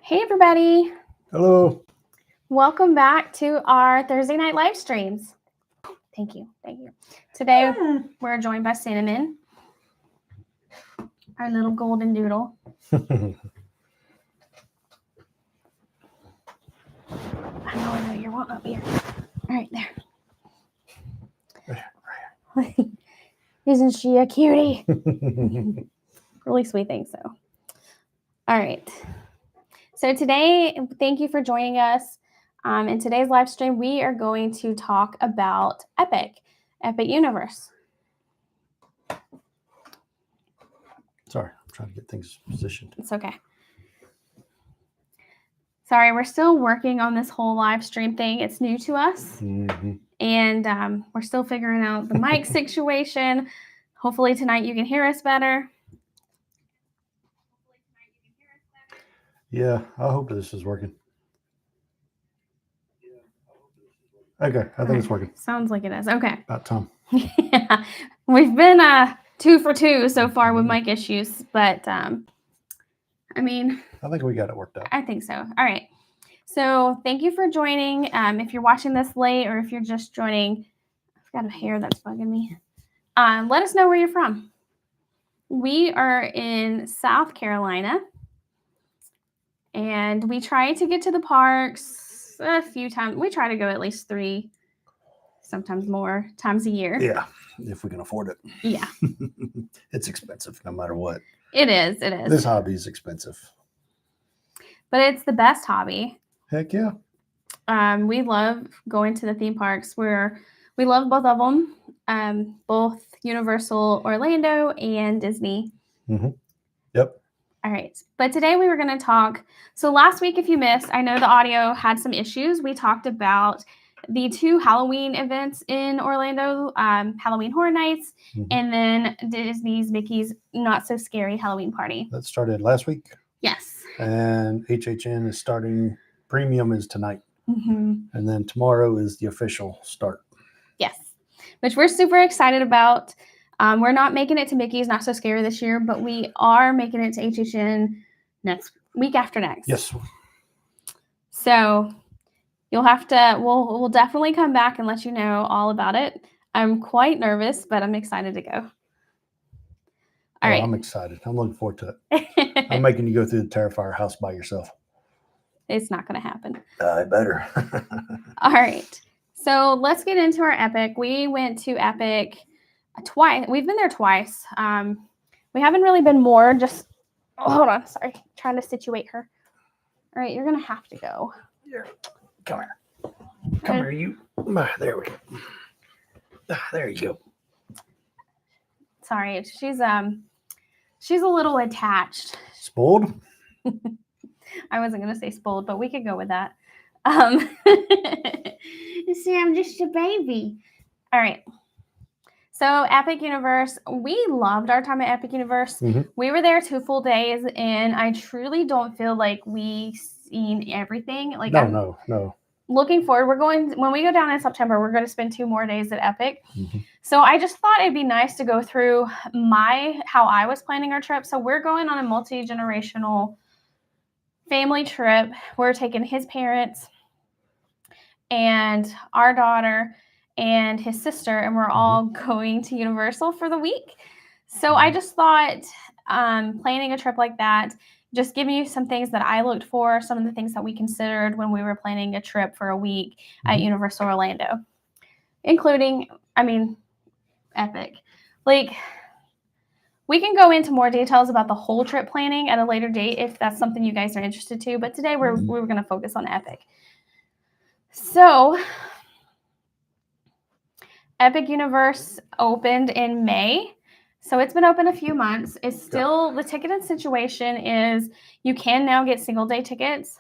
Hey everybody, Hello. welcome back to our Thursday night live streams. Thank you. Today we're joined by Cinnamon, our little golden doodle. I know you're wanting up here. All right, there. Isn't she a cutie? Really sweet thing, so. All right. So today, thank you for joining us. In today's live stream, we are going to talk about Epic Universe. Sorry, I'm trying to get things positioned. It's okay. Sorry, we're still working on this whole live stream thing. It's new to us. Mm-hmm. And we're still figuring out the mic situation. Hopefully tonight you can hear us better. Yeah, I hope this is working. Okay, I think it's working. Sounds like it is. Okay. About time. Yeah, we've been 2 for 2 so far with mic issues, but I think we got it worked out. I think so. All right. So thank you for joining. If you're watching this late or if you're just joining, I've got a hair that's bugging me. Let us know where you're from. We are in South Carolina, and we try to get to the parks a few times. We try to go at least 3, sometimes more times a year. Yeah, if we can afford it. Yeah. It's expensive no matter what. It is. This hobby is expensive. But it's the best hobby. Heck yeah. We love going to the theme parks. We love both of them, both Universal Orlando and Disney. Mm-hmm. Yep. All right. But today we were going to talk. So last week, if you missed, I know the audio had some issues. We talked about the 2 Halloween events in Orlando, Halloween Horror Nights, and then Disney's Mickey's Not So Scary Halloween Party. That started last week. Yes. And HHN is starting. Premium is tonight. Mm-hmm. And then tomorrow is the official start. Yes, which we're super excited about. We're not making it to Mickey's Not So Scary this year, but we are making it to HHN week after next. Yes. So you'll have to, we'll definitely come back and let you know all about it. I'm quite nervous, but I'm excited to go. All right. I'm excited. I'm looking forward to it. I'm making you go through the Terrifier house by yourself. It's not going to happen. I better. All right. So let's get into our Epic. We went to Epic twice. We've been there twice. We haven't really been more. Just hold on. Sorry, trying to situate her. All right, you're gonna have to go. Here, come here. Come here, you. There we go. There you go. Sorry, she's a little attached. Spoiled? I wasn't gonna say spoiled, but we could go with that. You see, I'm just a baby. All right. So Epic Universe, we loved our time at Epic Universe. Mm-hmm. We were there 2 full days, and I truly don't feel like we seen everything. Like No. Looking forward, when we go down in September, we're going to spend 2 more days at Epic. Mm-hmm. So I just thought it'd be nice to go through how I was planning our trip. So we're going on a multi-generational family trip. We're taking his parents and our daughter and his sister, and we're all going to Universal for the week. So I just thought planning a trip like that, just giving you some things that I looked for, some of the things that we considered when we were planning a trip for a week at Universal Orlando, including, Epic. Like, we can go into more details about the whole trip planning at a later date if that's something you guys are interested to, but today we're going to focus on Epic. So Epic Universe opened in May. So it's been open a few months. It's still, the ticketing situation is you can now get single day tickets,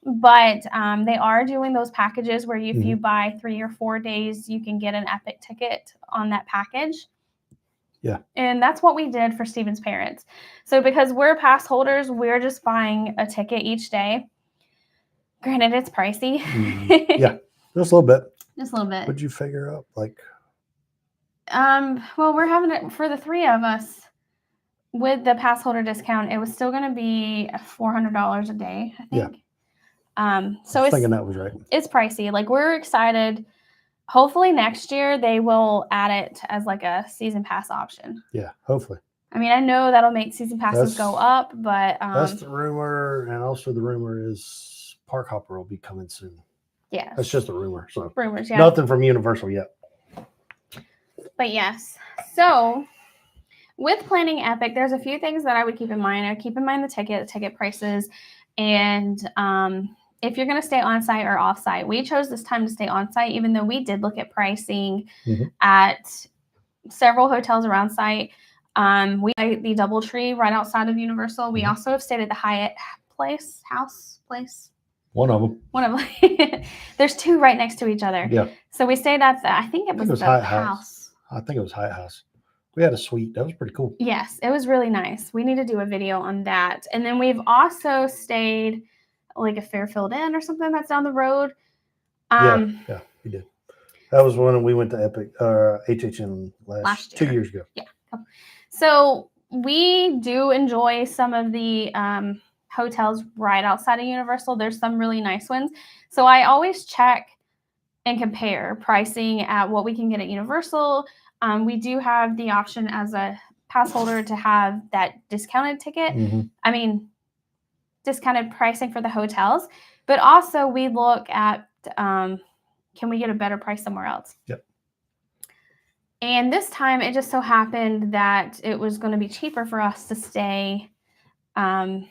but they are doing those packages where if you buy 3 or 4 days, you can get an Epic ticket on that package. Yeah. And that's what we did for Steven's parents. So because we're pass holders, we're just buying a ticket each day. Granted, it's pricey. Yeah, just a little bit. Just a little bit. What'd you figure out? Well, we're having it for the 3 of us. with the pass holder discount, it was still going to be $400 a day, I Yeah. think. So I was it's thinking that was right. it's pricey. Like, we're excited. Hopefully next year they will add it as like a season pass option. Yeah, hopefully. I mean, I know that'll make season passes go That's- up, but That's the rumor, and also the rumor is Park Hopper will be coming soon. yes, That's just a rumor, so rumors. Yeah, nothing from Universal yet. but yes. So with planning Epic, there's a few things that I would keep in mind. I would keep in mind the ticket prices, and if you're going to stay on site or off site. We chose this time to stay on site, even though we did look at pricing at several hotels around site. We like the DoubleTree right outside of Universal. We also have stayed at the Hyatt House. One of them. One of them. There's two right next to each other. Yeah. So we stayed at I think it was the Hyatt house. I think it was Hyatt House. We had a suite. That was pretty cool. Yes, it was really nice. We need to do a video on that. And then we've also stayed like a Fairfield Inn or something that's down the road. Yeah, we did. That was when we went to Epic HHN Last 2 year. years ago. Yeah. So we do enjoy some of the hotels right outside of Universal. There's some really nice ones. So I always check and compare pricing at what we can get at Universal. We do have the option as a pass holder to have that discounted ticket. I mean, discounted pricing for the hotels, but also we look at can we get a better price somewhere else? Yep. And this time it just so happened that it was going to be cheaper for us to stay Stella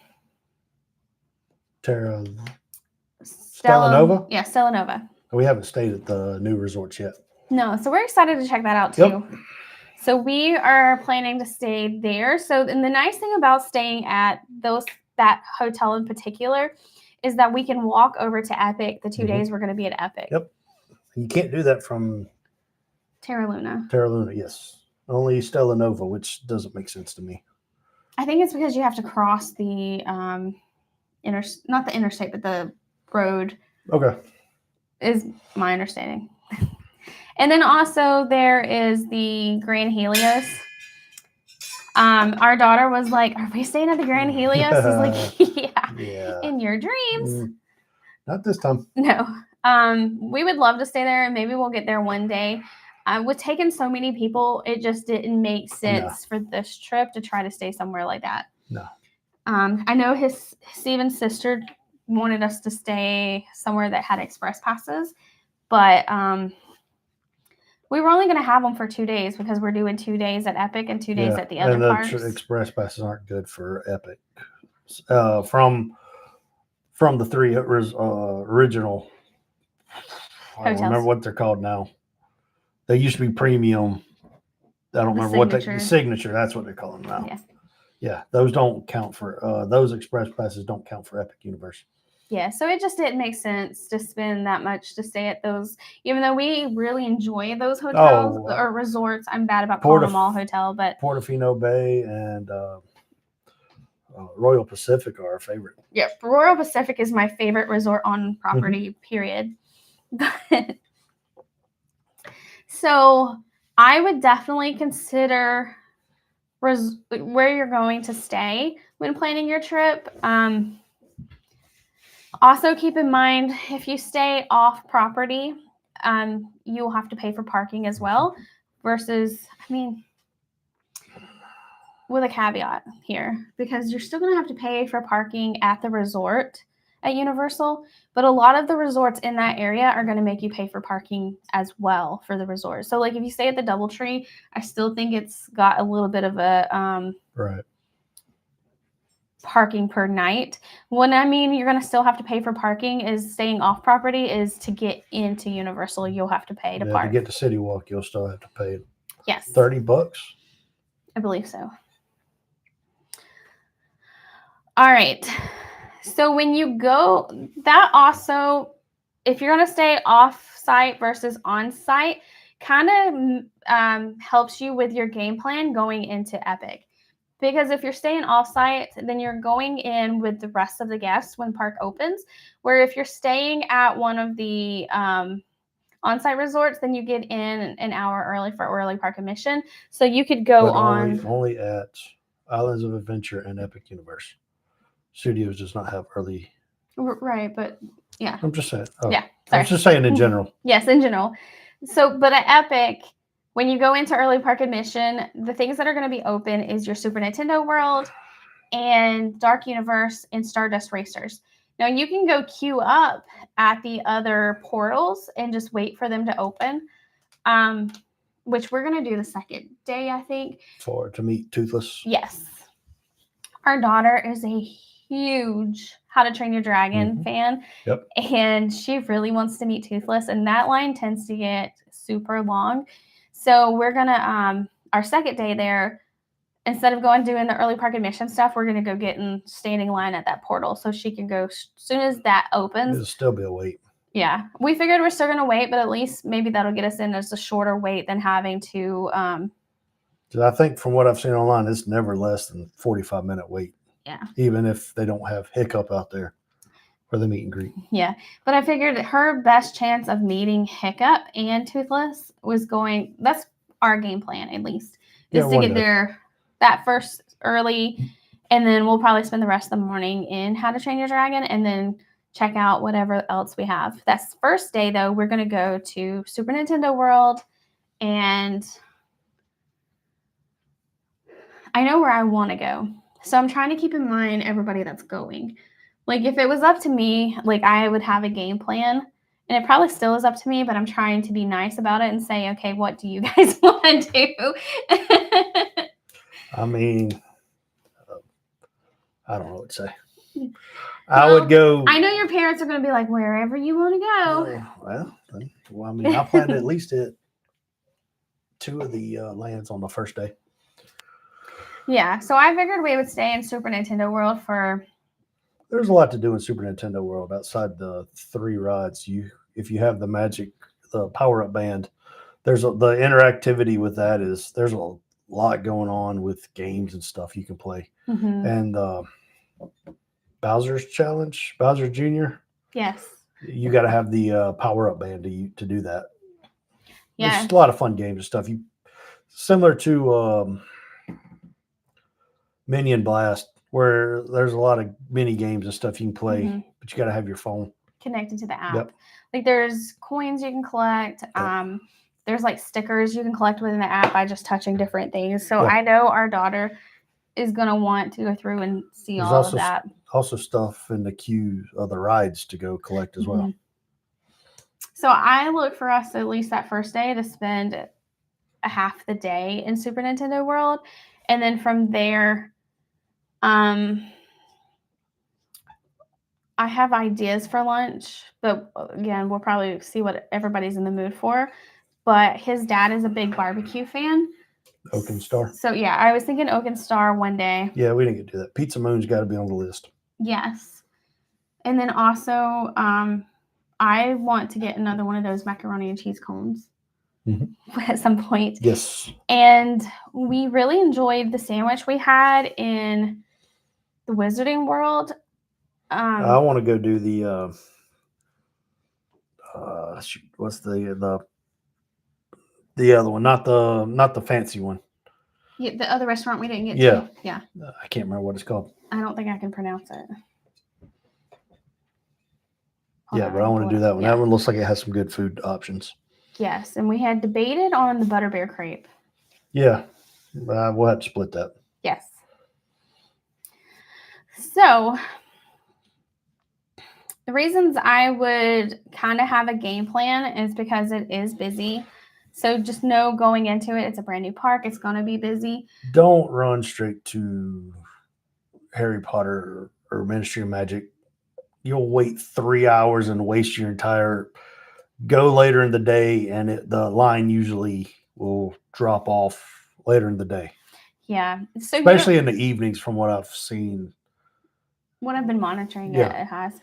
Nova? Yeah, Stella Nova. We haven't stayed at the new resorts yet. No, so we're excited to check that out too. Yep. So we are planning to stay there. So, and the nice thing about staying at that hotel in particular is that we can walk over to Epic the 2 days we're going to be at Epic. Yep. You can't do that from Terra Luna. Terra Luna, yes. Only Stella Nova, which doesn't make sense to me. I think it's because you have to cross the not the interstate, but the road. Okay. Is my understanding. And then also there is the Grand Helios. Our daughter was like, "Are we staying at the Grand Helios?" He's like, yeah. In your dreams. Not this time. No. We would love to stay there, and maybe we'll get there one day. With taking so many people, it just didn't make sense for this trip to try to stay somewhere like that. No. I know Steven's sister wanted us to stay somewhere that had express passes, but we were only going to have them for 2 days because we're doing 2 days at Epic and 2 days at the other parks. And the express passes aren't good for Epic. From the three original, I don't remember what they're called now. They used to be premium. I don't remember what the signature. That's what they call them now. Yeah. Yeah, those don't count for those express passes don't count for Epic Universe. Yeah, so it just didn't make sense to spend that much to stay at those, even though we really enjoy those hotels or resorts. I'm bad about calling them all hotel, but Portofino Bay and Royal Pacific are our favorite. Yeah, Royal Pacific is my favorite resort on property, period. So I would definitely consider where you're going to stay when planning your trip. Also keep in mind, if you stay off property, you'll have to pay for parking as well, versus, I mean, with a caveat here, because you're still going to have to pay for parking at the resort at Universal, but a lot of the resorts in that area are going to make you pay for parking as well for the resort. So like if you stay at the DoubleTree, I still think it's got a little bit of a parking per night. What I mean you're going to still have to pay for parking is staying off property is to get into Universal, you'll have to pay to park. To get to City Walk, you'll still have to pay. Yes. $30. I believe so. All right. So when you go, that also, if you're going to stay off-site versus on-site, kind of helps you with your game plan going into Epic. Because if you're staying off-site, then you're going in with the rest of the guests when park opens. Where if you're staying at one of the on-site resorts, then you get in an hour early for early park admission. So you could go only at Islands of Adventure and Epic Universe. Studios does not have early. Right, but yeah. I'm just saying. Oh, Yeah, I sorry. was just saying in general. Yes, in general. So, but at Epic, when you go into early park admission, the things that are going to be open is your Super Nintendo World and Dark Universe and Stardust Racers. Now, you can go queue up at the other portals and just wait for them to open, which we're going to do the second day, I think. To meet Toothless. Yes. Our daughter is a huge How to Train Your Dragon fan. Yep. And she really wants to meet Toothless, and that line tends to get super long. So we're going to, our second day there, instead of going doing the early park admission stuff, we're going to go get in standing line at that portal so she can go as soon as that opens. It'll still be a wait. Yeah. We figured we're still going to wait, but at least maybe that'll get us in as a shorter wait than having to. I think from what I've seen online, it's never less than 45-minute wait. Yeah. Even if they don't have Hiccup out there for the meet and greet. Yeah. But I figured her best chance of meeting Hiccup and Toothless was that's our game plan, at least, is to get there that first early, and then we'll probably spend the rest of the morning in How to Train Your Dragon and then check out whatever else we have. That's first day, though. We're going to go to Super Nintendo World, and I know where I want to go. So I'm trying to keep in mind everybody that's going. Like, if it was up to me, like, I would have a game plan, and it probably still is up to me, but I'm trying to be nice about it and say, okay, what do you guys want to do? I mean, I don't know what to say. I would go. I know your parents are going to be like, wherever you want to go. Well, I mean, I plan to at least hit 2 of the lands on the first day. Yeah, so I figured we would stay in Super Nintendo World for. There's a lot to do in Super Nintendo World outside the 3 rides. If you have the power-up band, the interactivity with that is there's a lot going on with games and stuff you can play. Mm-hmm. And Bowser's Challenge, Bowser Jr. Yes. You got to have the power-up band to do that. Yeah. There's a lot of fun games and stuff. Similar to Minion Blast, where there's a lot of mini games and stuff you can play, but you got to have your phone connected to the app. Yep. Like, there's coins you can collect. Yep. There's like stickers you can collect within the app by just touching different things. So I know our daughter is going to want to go through and see all of that. Also stuff in the queue of the rides to go collect as well. So I look for us at least that first day to spend a half the day in Super Nintendo World. And then from there, I have ideas for lunch, but again, we'll probably see what everybody's in the mood for. But his dad is a big barbecue fan. Oak and Star. So yeah, I was thinking Oak and Star one day. Yeah, we didn't get to do that. Pizza Moon's got to be on the list. Yes. And then also, I want to get another one of those macaroni and cheese cones at some point. Yes. And we really enjoyed the sandwich we had in the Wizarding World. I want to go do the what's the other one, not the fancy one. Yeah, the other restaurant we didn't get to. Yeah. I can't remember what it's called. I don't think I can pronounce it. But I want to do that one. Yeah. That one looks like it has some good food options. Yes, and we had debated on the Butterbeer crepe. Yeah, we'll have to split that. Yes. So the reasons I would kind of have a game plan is because it is busy. So just know going into it, it's a brand new park. It's going to be busy. Don't run straight to Harry Potter or Ministry of Magic. You'll wait 3 hours and waste your entire. Go later in the day, and the line usually will drop off later in the day. Yeah, so especially in the evenings, from what I've seen. What I've been monitoring, it has.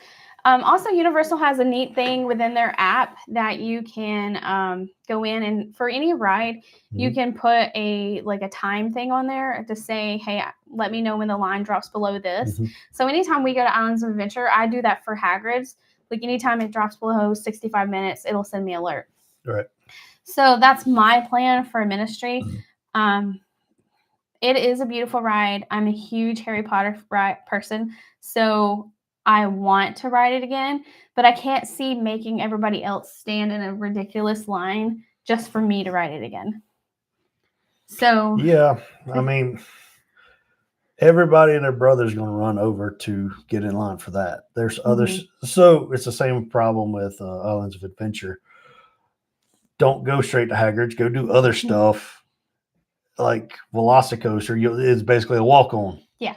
Also, Universal has a neat thing within their app that you can go in, and for any ride, you can put a time thing on there to say, hey, let me know when the line drops below this. So anytime we go to Islands of Adventure, I do that for Hagrid's. Like, anytime it drops below 65 minutes, it'll send me an alert. Right. So that's my plan for Ministry. It is a beautiful ride. I'm a huge Harry Potter person, so I want to ride it again, but I can't see making everybody else stand in a ridiculous line just for me to ride it again. So yeah, I mean, everybody and their brother's going to run over to get in line for that. There's others, so it's the same problem with Islands of Adventure. Don't go straight to Hagrid's. Go do other stuff like Velocicoaster. It's basically a walk on. Yeah.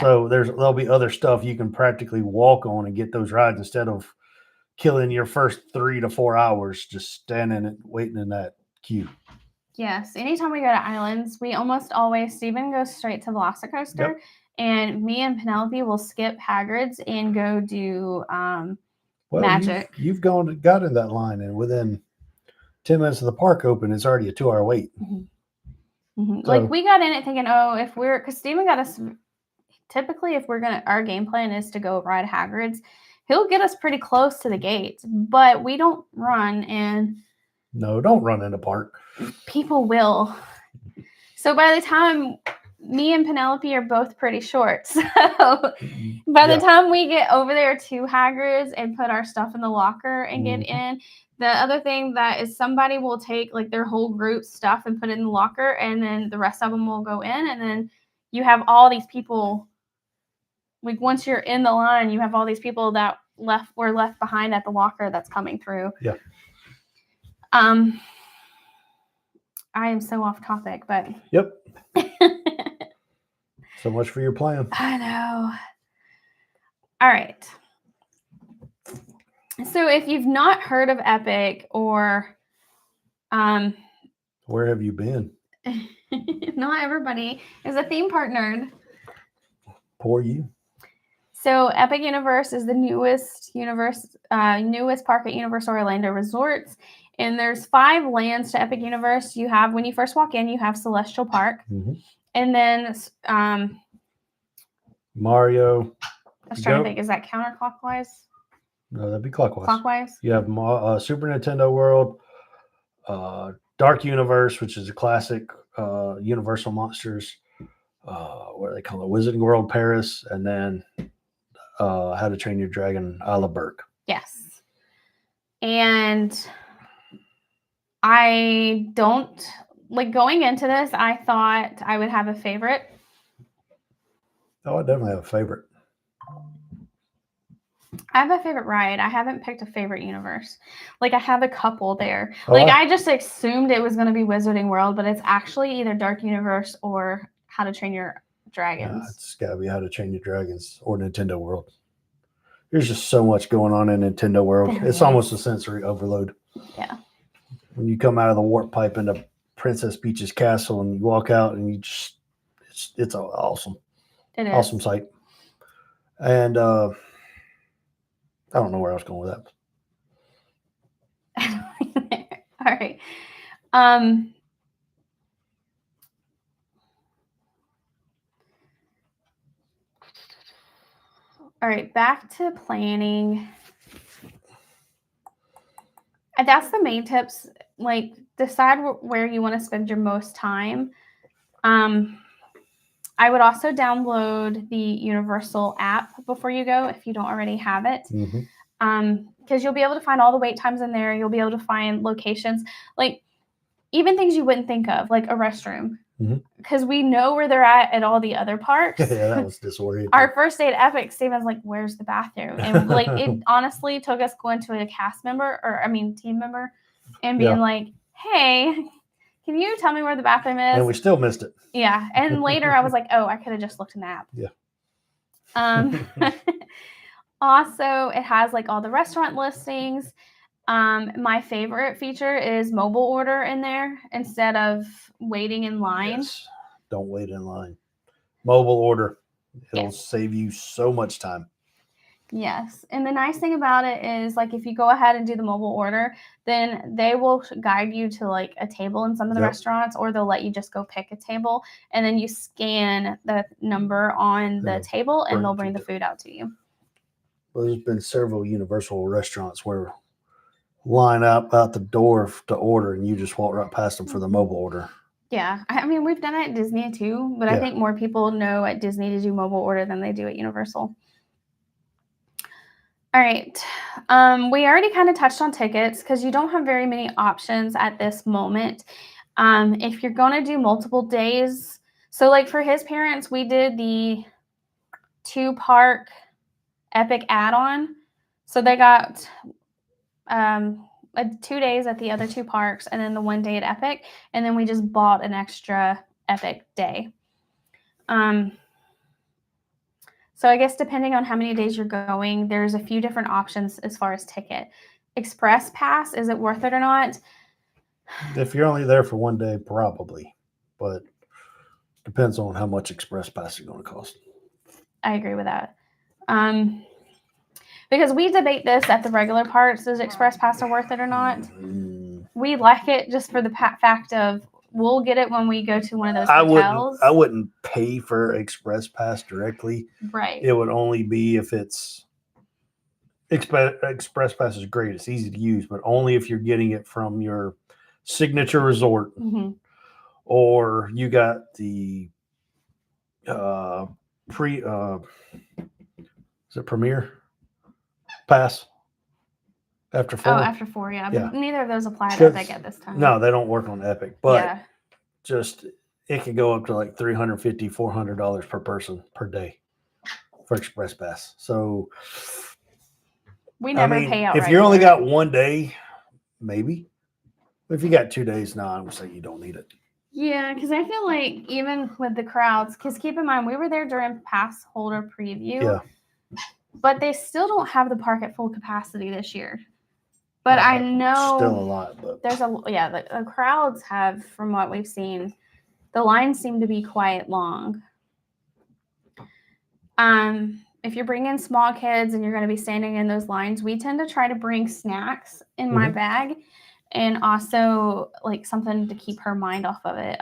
So there'll be other stuff you can practically walk on and get those rides instead of killing your first 3 to 4 hours just standing and waiting in that queue. Yes. Anytime we go to Islands, we almost always, Steven goes straight to Velocicoaster, and me and Penelope will skip Hagrid's and go do Magic. You've got in that line, and within 10 minutes of the park open, it's already a 2-hour wait. So, like, we got in it thinking, because Steven got us, typically if our game plan is to go ride Hagrid's, he'll get us pretty close to the gates, but we don't run. And no, don't run in the park. People will. So by the time me and Penelope are both pretty short, so by the time we get over there to Hagrid's and put our stuff in the locker and get in, the other thing that is somebody will take like their whole group stuff and put it in the locker, and then the rest of them will go in, and then you have all these people. Like once you're in the line, you have all these people that were left behind at the locker that's coming through. Yeah. I am so off topic, but yep. So much for your plan. I know. All right. So if you've not heard of Epic or where have you been? Not everybody is a theme park nerd. Poor you. So Epic Universe is the newest park at Universal Orlando Resorts. And there's 5 lands to Epic Universe. You have, when you first walk in, you have Celestial Park. And then Mario. I was trying to think, is that counterclockwise? No, that'd be clockwise. Clockwise? You have Super Nintendo World, Dark Universe, which is a classic Universal Monsters, what do they call it? Wizarding World Paris, and then How to Train Your Dragon a la Berk. Yes. And I don't, like, going into this, I thought I would have a favorite. Oh, I definitely have a favorite. I have a favorite ride. I haven't picked a favorite universe. Like, I have a couple there. I just assumed it was going to be Wizarding World, but it's actually either Dark Universe or How to Train Your Dragons. It's got to be How to Train Your Dragons or Nintendo World. There's just so much going on in Nintendo World. It's almost a sensory overload. Yeah. When you come out of the warp pipe into Princess Peach's castle and you walk out and you just, it's awesome. It is. Awesome sight. And I don't know where I was going with that. All right. All right, back to planning. That's the main tips. Like, decide where you want to spend your most time. I would also download the Universal app before you go if you don't already have it. Because you'll be able to find all the wait times in there. You'll be able to find locations, like even things you wouldn't think of, like a restroom. Because we know where they're at all the other parks. Yeah, that was disorienting. Our first day at Epic, Steven's like, "Where's the bathroom?" And like, it honestly took us going to a team member, and being like, "Hey, can you tell me where the bathroom is?" And we still missed it. Yeah, and later I was like, "Oh, I could have just looked in the app." Yeah. Also, it has like all the restaurant listings. My favorite feature is mobile order in there instead of waiting in line. Yes. Don't wait in line. Mobile order. It'll save you so much time. Yes. And the nice thing about it is, like, if you go ahead and do the mobile order, then they will guide you to like a table in some of the restaurants, or they'll let you just go pick a table, and then you scan the number on the table and they'll bring the food out to you. Well, there's been several Universal restaurants where line up out the door to order and you just walk right past them for the mobile order. Yeah. I mean, we've done it at Disney too, but I think more people know at Disney to do mobile order than they do at Universal. All right. We already kind of touched on tickets because you don't have very many options at this moment. If you're going to do multiple days, so like for his parents, we did the 2-park Epic add-on. So they got 2 days at the other 2 parks and then the 1 day at Epic. And then we just bought an extra Epic day. So I guess depending on how many days you're going, there's a few different options as far as ticket. Express Pass, is it worth it or not? If you're only there for 1 day, probably. But depends on how much Express Pass is going to cost. I agree with that. Because we debate this at the regular parts, is Express Pass worth it or not? We like it just for the fact of we'll get it when we go to one of those hotels. I wouldn't pay for Express Pass directly. Right. It would only be if it's Express Pass is great. It's easy to use, but only if you're getting it from your signature resort, or you got the is it Premier Pass after 4? Oh, after 4, yeah. Yeah. But neither of those apply to Epic at this time. No, they don't work on Epic, but just it could go up to like $350, $400 per person per day for Express Pass. So we never pay out. If you only got 1 day, maybe. If you got 2 days, no, I would say you don't need it. Yeah, because I feel like even with the crowds, because keep in mind we were there during pass holder preview, but they still don't have the park at full capacity this year. But I know still a lot. But there's the crowds have, from what we've seen, the lines seem to be quite long. If you're bringing small kids and you're going to be standing in those lines, we tend to try to bring snacks in my bag, and also like something to keep her mind off of it.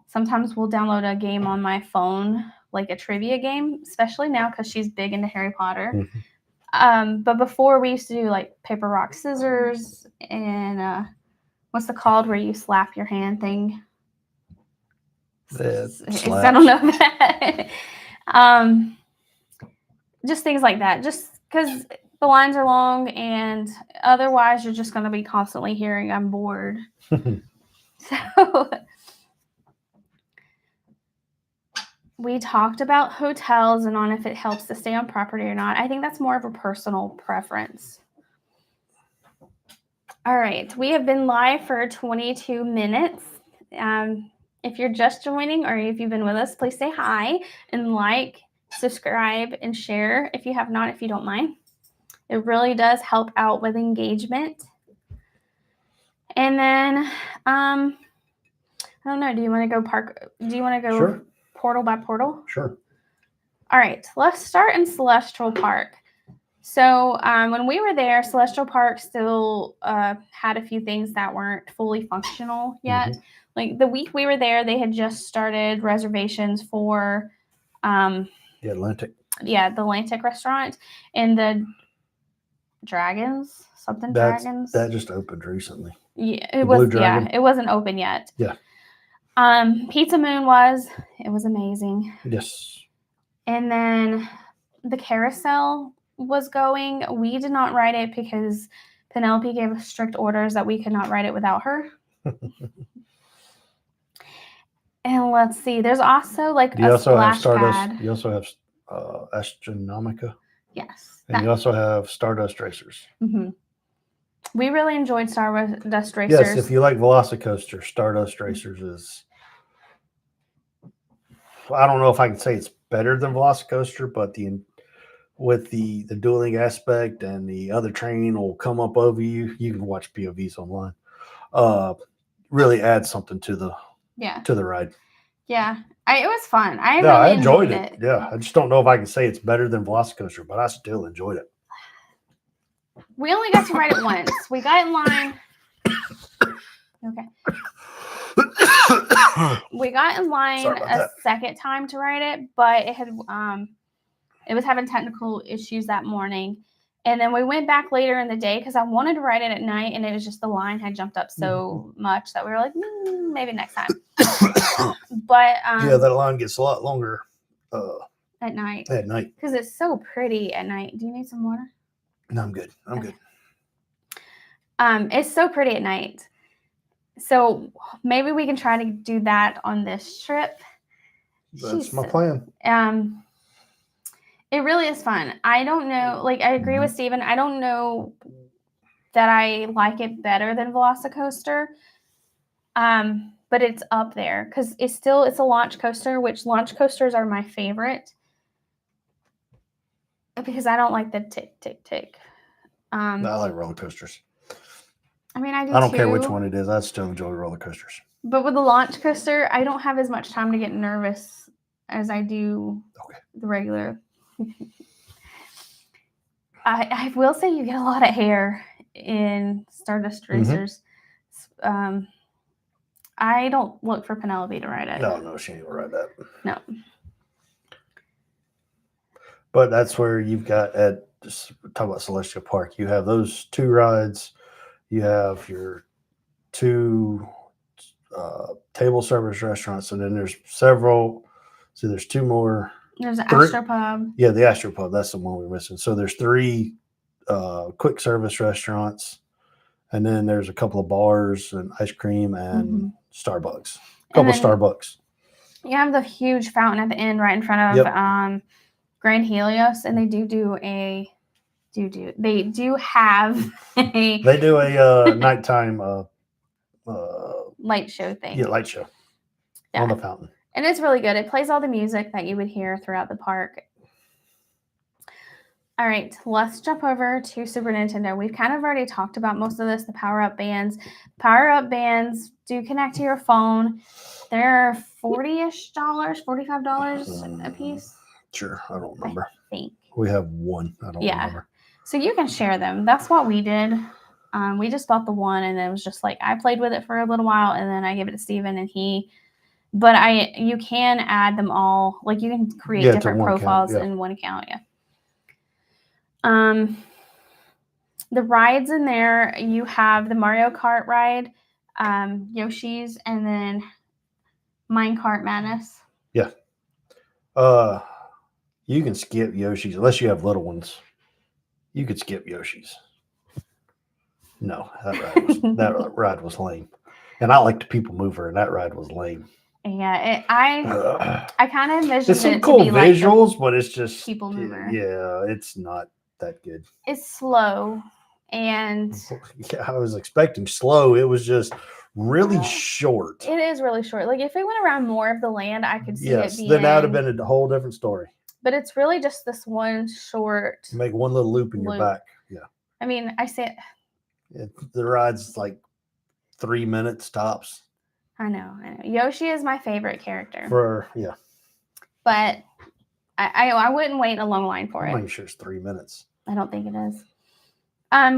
Sometimes we'll download a game on my phone, like a trivia game, especially now because she's big into Harry Potter. But before we used to do like paper, rock, scissors, and what's the called where you slap your hand thing? I don't know that. Just things like that. Just because the lines are long, and otherwise you're just going to be constantly hearing I'm bored. So we talked about hotels and on if it helps to stay on property or not. I think that's more of a personal preference. All right. We have been live for 22 minutes. If you're just joining or if you've been with us, please say hi and like, subscribe, and share if you have not, if you don't mind. It really does help out with engagement. And then, I don't know. Do you want to go Sure. Portal by portal? Sure. All right. Let's start in Celestial Park. So when we were there, Celestial Park still had a few things that weren't fully functional yet. Like the week we were there, they had just started reservations for the Atlantic. Yeah, the Atlantic restaurant and the Dragons. Dragons. That just opened recently. Yeah, it was. Yeah, it wasn't open yet. Yeah. Pizza Moon was amazing. Yes. And then the carousel was going. We did not ride it because Penelope gave us strict orders that we could not ride it without her. And let's see. There's also like a splash pad. You also have Astronomica. Yes. And you also have Stardust Racers. We really enjoyed Stardust Racers. Yes, if you like Velocicoaster, Stardust Racers is... I don't know if I can say it's better than Velocicoaster, but with the dueling aspect and the other train will come up over you. You can watch POVs online. Really adds something to the ride. Yeah, it was fun. I really enjoyed it. Yeah, I just don't know if I can say it's better than Velocicoaster, but I still enjoyed it. We only got to ride it once. We got in line. Okay. We got in line a second time to ride it, but it was having technical issues that morning, And then we went back later in the day because I wanted to ride it at night, and it was just the line had jumped up so much that we were like, maybe next time. But yeah, that line gets a lot longer at night. At night. Because it's so pretty at night. Do you need some water? No, I'm good. I'm good. It's so pretty at night. So maybe we can try to do that on this trip. That's my plan. It really is fun. I don't know. Like, I agree with Steven. I don't know that I like it better than Velocicoaster. But it's up there because it's a launch coaster, which launch coasters are my favorite because I don't like the tick, tick, tick. I like roller coasters. I mean, I do I don't too, care which one it is. I still enjoy roller coasters. But with the launch coaster, I don't have as much time to get nervous as I do the regular. I will say you get a lot of hair in Stardust Racers. I don't look for Penelope to ride it. No, she ain't gonna ride that. No. But that's where you've got talk about Celestial Park. You have those 2 rides. You have your 2 table service restaurants, and then there's several. So there's 2 more. There's an Astropub. Yeah, the Astropub. That's the one we're missing. So there's 3 quick service restaurants, and then there's a couple of bars and ice cream and Starbucks. A couple of Starbucks. You have the huge fountain at the end right in front of Grand Helios, and they do have a nighttime light show thing. Yeah, light show on the fountain. And it's really good. It plays all the music that you would hear throughout the park. All right, let's jump over to Super Nintendo. We've kind of already talked about most of this, the power-up bands. Power-up bands do connect to your phone. They're $40-ish, $45 a piece. Sure, I don't remember. I think. We have one. I don't remember. So you can share them. That's what we did. We just bought the one, and it was just like I played with it for a little while, and then I gave it to Steven, and you can add them all. Like you can create different profiles in one account. Yeah. The rides in there, you have the Mario Kart ride, Yoshi's, and then Minecart Madness. Yeah. You can skip Yoshi's unless you have little ones. You could skip Yoshi's. No, that ride was lame. And I like the people mover, and that ride was lame. Yeah, I kind of envisioned it's some it cool to be visuals, like but it's just people mover. Yeah, it's not that good. It's slow, and I was expecting slow. It was just really short. It is really short. Like if it went around more of the land, I could see it being. Then that would have been a whole different story. But it's really just this one short. You make one little loop in your back. Yeah. I mean, I say it. The ride's like 3 minutes tops. I know. Yoshi is my favorite character. But I wouldn't wait a long line for it. I'm not sure it's 3 minutes. I don't think it is. I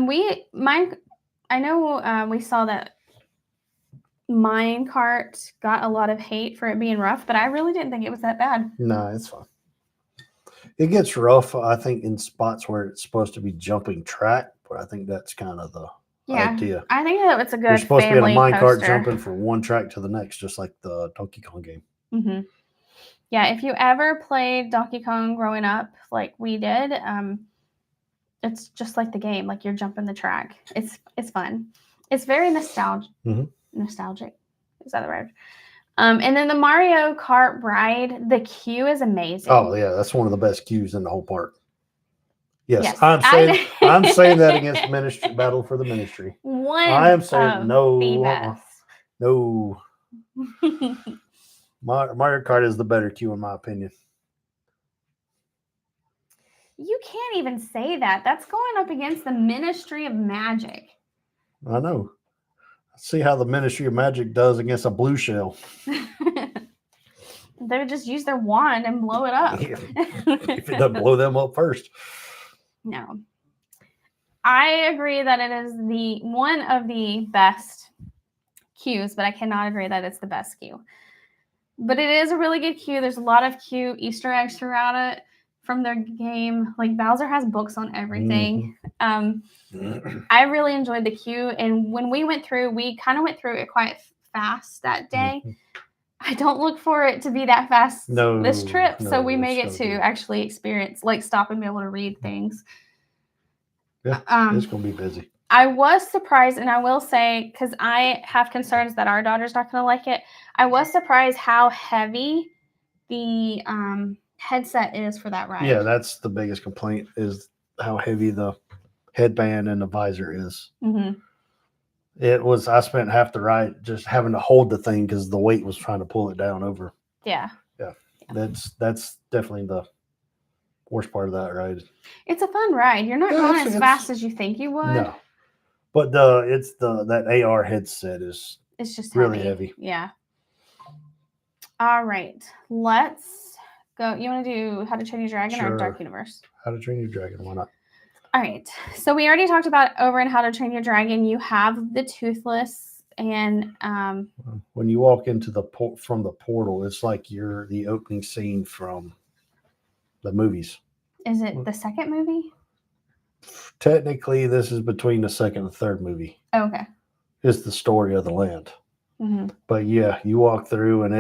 know we saw that Minecart got a lot of hate for it being rough, but I really didn't think it was that bad. No, it's fine. It gets rough, I think, in spots where it's supposed to be jumping track, but I think that's kind of the idea. I think that it's a good. You're supposed to be in a minecart coaster. jumping from one track to the next, just like the Donkey Kong game. Mm-hmm. Yeah, if you ever played Donkey Kong growing up, like we did, it's just like the game. Like you're jumping the track. It's fun. It's very nostalgic. Mm-hmm. Nostalgic. Is that the word? And then the Mario Kart ride, the queue is amazing. Oh yeah, that's one of the best queues in the whole park. Yes. I'm saying that against Ministry Battle for the Ministry. I am saying no. No. Mario Kart is the better queue in my opinion. You can't even say that. That's going up against the Ministry of Magic. I know. See how the Ministry of Magic does against a blue shell. They would just use their wand and blow it up. If it doesn't blow them up first. No. I agree that it is one of the best queues, but I cannot agree that it's the best queue. But it is a really good queue. There's a lot of cute Easter eggs throughout it from their game. Like Bowser has books on everything. Mhm. I really enjoyed the queue, and when we went through, we kind of went through it quite fast that day. Mhm. I don't look for it to be that fast this trip, so we no, may it's get gonna to be- actually experience, like, stop and be able to read things. Yeah, Um, it's gonna be busy. I was surprised, and I will say, because I have concerns that our daughter's not going to like it, I was surprised how heavy the headset is for that ride. Yeah, that's the biggest complaint is how heavy the headband and the visor is. Mm-hmm. It was. I spent half the ride just having to hold the thing because the weight was trying to pull it down over. Yeah. That's definitely the worst part of that ride. It's a fun ride. You're not Yeah, going it's- as fast as you think you would. No, but that AR headset is It's just really heavy. Yeah. All right. Let's go. You want to do How to Train Your Dragon or Sure. Dark Universe? How to Train Your Dragon? Why not? All right. So we already talked about over in How to Train Your Dragon. You have the Toothless, and When you walk into from the portal, it's like you're the opening scene from the movies. is it the second movie? Technically, this is between the second and third movie. Oh, okay. It's the story of the land. Mm-hmm. But yeah, you walk through, and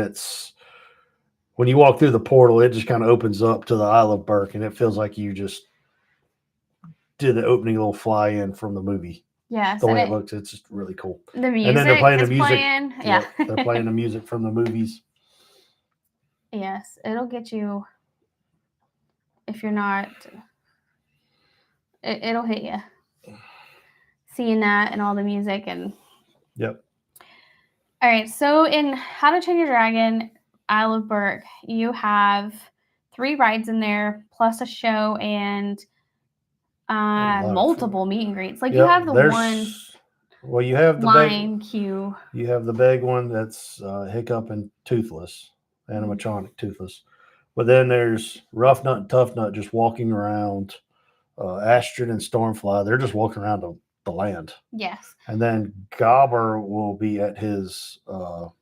when you walk through the portal, it just kind of opens up to the Isle of Berk, and it feels like you just did the opening little fly in from the movie. Yes. The way it looks, it's just really cool. The music And then they're playing the is music. playing. Yeah. Yep, they're playing the music from the movies. Yes, it'll get you. If you're not, it'll hit you. Seeing that and all the music and. Yep. All right, so in How to Train Your Dragon, Isle of Berk, you have 3 rides in there, plus a show and multiple meet and greets. Like you have the one Well, you have the line queue. You have the big one that's Hiccup and Toothless, animatronic Toothless. But then there's Rough Nut and Tough Nut just walking around. Astrid and Stormfly, they're just walking around the land. Yes. And then Gobber will be at his